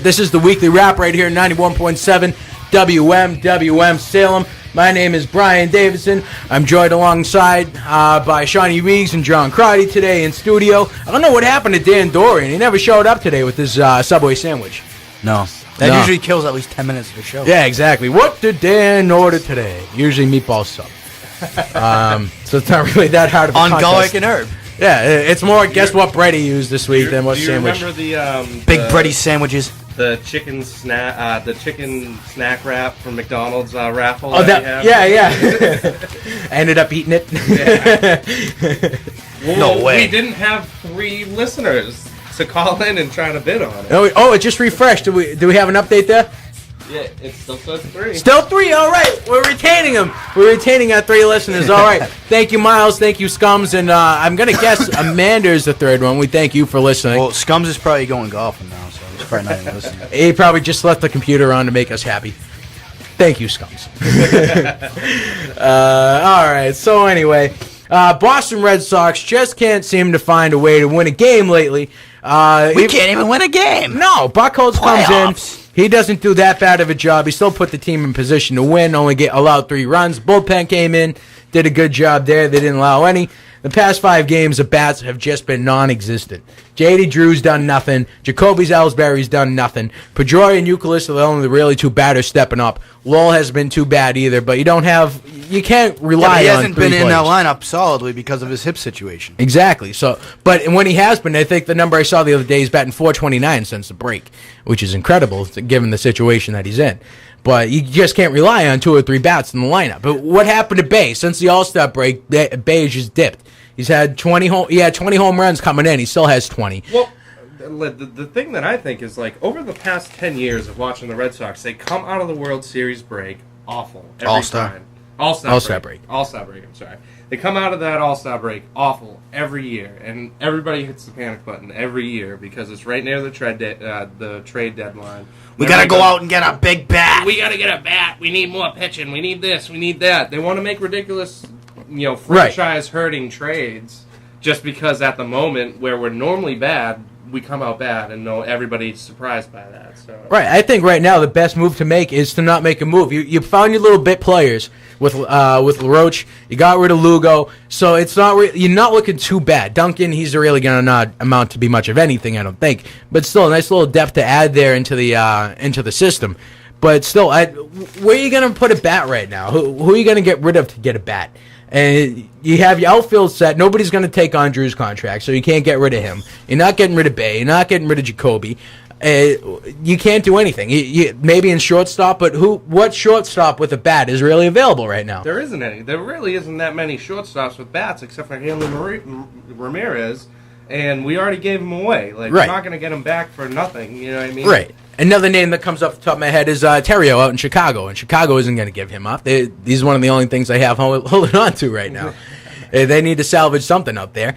This is the weekly wrap right here, 91.7 WMWM Salem. My name is Brian Davidson. I'm joined alongside by Shawnee Reeves and John Crotty today in studio. I don't know what happened to Dan Dorian. He never showed up today with his Subway sandwich. No. That usually kills at least 10 minutes of the show. Yeah, exactly. What did Dan order today? Usually meatball sub. So it's not really that hard of a on contest. garlic and herb. Yeah, it's more guess what bread he used this week than what sandwich. Do you remember the big bready sandwiches? The chicken snack wrap from McDonald's raffle. Oh, yeah. Ended up eating it. Yeah. Well, no way. We didn't have 3 listeners to call in and try to bid on it. Oh, it just refreshed. Do we have an update there? Yeah, it still says 3. Still 3. All right, we're retaining them. We're retaining our 3 listeners. All right. Thank you, Miles. Thank you, Scums. And I'm gonna guess Amanda is the 3rd one. We thank you for listening. Well, Scums is probably going golfing now, so he's probably not even listening. He probably just left the computer on to make us happy. Thank you, Scums. All right. So anyway, Boston Red Sox just can't seem to find a way to win a game lately. We can't even win a game. No, Buckholz comes in. He doesn't do that bad of a job. He still put the team in position to win, only allowed 3 runs. Bullpen came in, did a good job there. They didn't allow any. The past 5 games, the bats have just been non-existent. J.D. Drew's done nothing. Jacoby Ellsbury's done nothing. Pedroia and Euclid are only the really 2 batters stepping up. Lowell hasn't been too bad either, but you can't rely on 3 he hasn't been players. in that lineup solidly because of his hip situation. Exactly. So, but when he has been, I think the number I saw the other day, he's batting .429 since the break, which is incredible given the situation that he's in. But you just can't rely on 2 or 3 bats in the lineup. But what happened to Bay? Since the All-Star break, Bay has just dipped. He had 20 home runs coming in. He still has 20. Well, the thing that I think is, like, over the past 10 years of watching the Red Sox, they come out of the World Series break awful every time. All-Star break. All-Star break, I'm sorry. They come out of that All-Star break awful every year, and everybody hits the panic button every year because it's right near the trade deadline. We got to go out and get a big bat. We got to get a bat. We need more pitching. We need this. We need that. They want to make ridiculous, franchise-hurting trades just because at the moment where we're normally bad, we come out bad, and everybody's surprised by that. So. Right. I think right now the best move to make is to not make a move. You found your little bit players with LaRoche. You got rid of Lugo, so it's not you're not looking too bad. Duncan, he's really going to not amount to be much of anything, I don't think. But still, a nice little depth to add there into the system. But still, where are you going to put a bat right now? Who are you going to get rid of to get a bat? And you have your outfield set. Nobody's going to take on Drew's contract, so you can't get rid of him. You're not getting rid of Bay. You're not getting rid of Jacoby. You can't do anything. Maybe in shortstop, but what shortstop with a bat is really available right now? There isn't any. There really isn't that many shortstops with bats except for Hanley Ramirez, and we already gave him away. We're not going to get him back for nothing. You know what I mean? Right. Another name that comes off the top of my head is Terrio out in Chicago, and Chicago isn't going to give him up. He's one of the only things they have holding on to right now. They need to salvage something up there,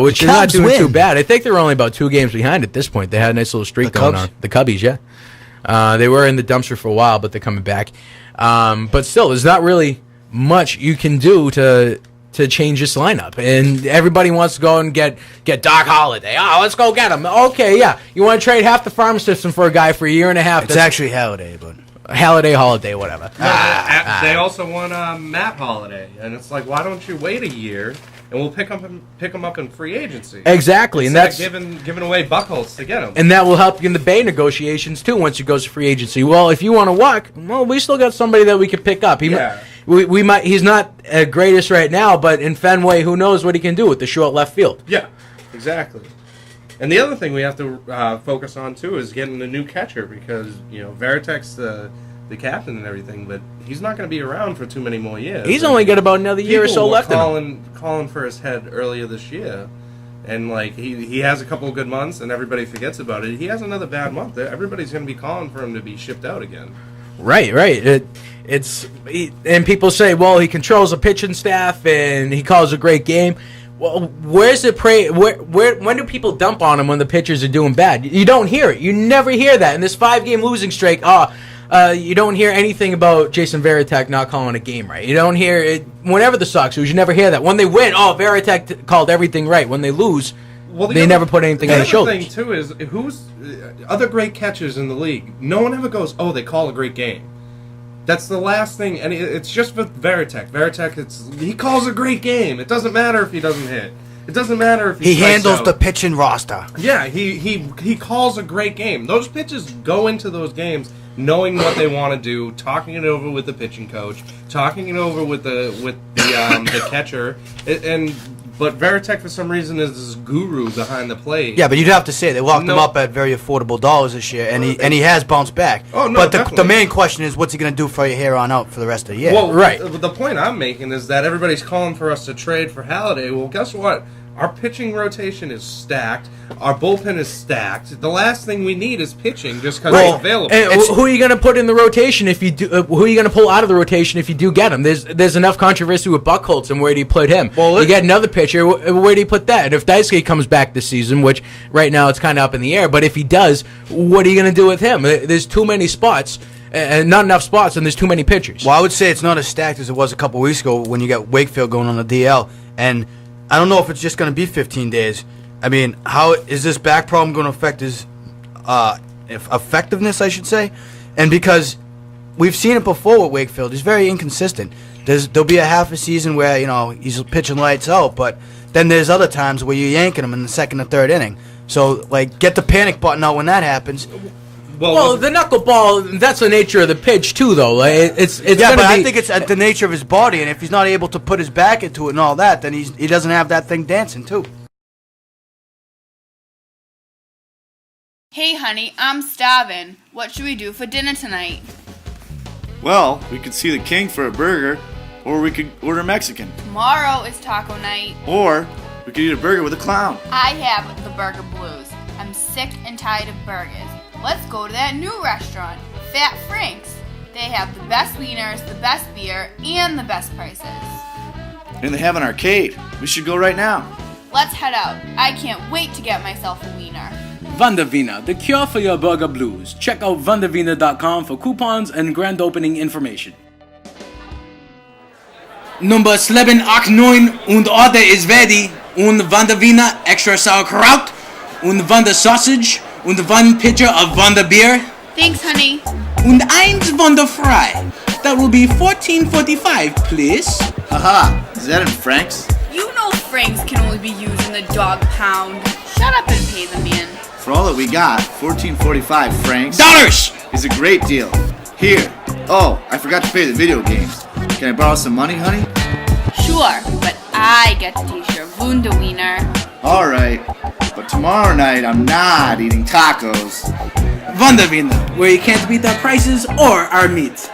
which is not doing too bad. I think they're only about 2 games behind at this point. They had a nice little streak going on. The Cubbies, yeah. They were in the dumpster for a while, but they're coming back. But still, there's not really much you can do to change this lineup. And everybody wants to go and get Doc Holliday. Oh, let's go get him. Okay, yeah. You want to trade half the farm system for a guy for a year and a half. It's actually Halliday, but... Holiday, whatever. They also want Matt Holliday. And it's like, why don't you wait a year and we'll pick him up in free agency? Exactly. And that's giving away Buckholz to get him. And that will help you in the Bay negotiations, too, once he goes to free agency. Well, if you want to walk, we still got somebody that we could pick up. We might. He's not greatest right now, but in Fenway, who knows what he can do with the short left field? Yeah, exactly. And the other thing we have to focus on too is getting a new catcher because Veritek's the captain and everything, but he's not going to be around for too many more years. He's only got about another year or so left. Calling for his head earlier this year, and he has a couple of good months, and everybody forgets about it. He has another bad month. Everybody's going to be calling for him to be shipped out again. Right. And people say, well, he controls a pitching staff and he calls a great game. Well, where's the when do people dump on him when the pitchers are doing bad? You don't hear it. You never hear that. In this 5-game losing streak, you don't hear anything about Jason Varitek not calling a game right. You don't hear it whenever the Sox lose. You never hear that. When they win, Varitek called everything right. When they lose, they never put anything on the shoulders. The thing too is who's other great catchers in the league. No one ever goes, "Oh, they call a great game." That's the last thing, and it's just with Varitek. Varitek, he calls a great game. It doesn't matter if he doesn't hit. It doesn't matter if he handles out. the pitching roster. Yeah, he calls a great game. Those pitchers go into those games knowing what they want to do, talking it over with the pitching coach, talking it over with the catcher, But Varitek, for some reason, is this guru behind the plate. Yeah, but you'd have to say they locked him up at very affordable dollars this year, and he has bounced back. Oh, no, but the main question is, what's he going to do for you here on out for the rest of the year? Well, right. The point I'm making is that everybody's calling for us to trade for Halladay. Well, guess what? Our pitching rotation is stacked. Our bullpen is stacked. The last thing we need is pitching, just because it's available. And who are you going to put in the rotation if you do? Who are you going to pull out of the rotation if you do get him? There's enough controversy with Buchholz, and where do you put him? Well, you get another pitcher. Where do you put that? And if Daisuke comes back this season, which right now it's kind of up in the air, but if he does, what are you going to do with him? There's too many spots. And not enough spots, and there's too many pitchers. Well, I would say it's not as stacked as it was a couple weeks ago when you got Wakefield going on the DL, and I don't know if it's just going to be 15 days. I mean, how is this back problem going to affect his effectiveness, I should say? And because we've seen it before with Wakefield, he's very inconsistent. There'll be a half a season where, he's pitching lights out, but then there's other times where you're yanking him in the second or third inning. So, get the panic button out when that happens. Well, the knuckleball, that's the nature of the pitch, too, though. It's yeah, but I think it's the nature of his body, and if he's not able to put his back into it and all that, then he doesn't have that thing dancing, too. Hey, honey, I'm starving. What should we do for dinner tonight? Well, we could see the King for a burger, or we could order Mexican. Tomorrow is taco night. Or we could eat a burger with a clown. I have the burger blues. I'm sick and tired of burgers. Let's go to that new restaurant, Fat Frank's. They have the best wieners, the best beer, and the best prices. And they have an arcade. We should go right now. Let's head out. I can't wait to get myself a wiener. Vandavina, the cure for your burger blues. Check out vandavina.com for coupons and grand opening information. Number 789 und Order is ready. Und Vandavina extra sauerkraut und Wander sausage und one pitcher of Wander beer. Thanks, honey. Und eins Wander fry. That will be $14.45, please. Haha, is that in francs? You know francs can only be used in the dog pound. Shut up and pay the man. For all that we got, $14.45 francs Dollars is a great deal. Here. Oh, I forgot to pay the video games. Can I borrow some money, honey? Sure, but I get to taste your Wunder wiener. Alright, but tomorrow night I'm not eating tacos. Vandavina, where you can't beat our prices or our meat.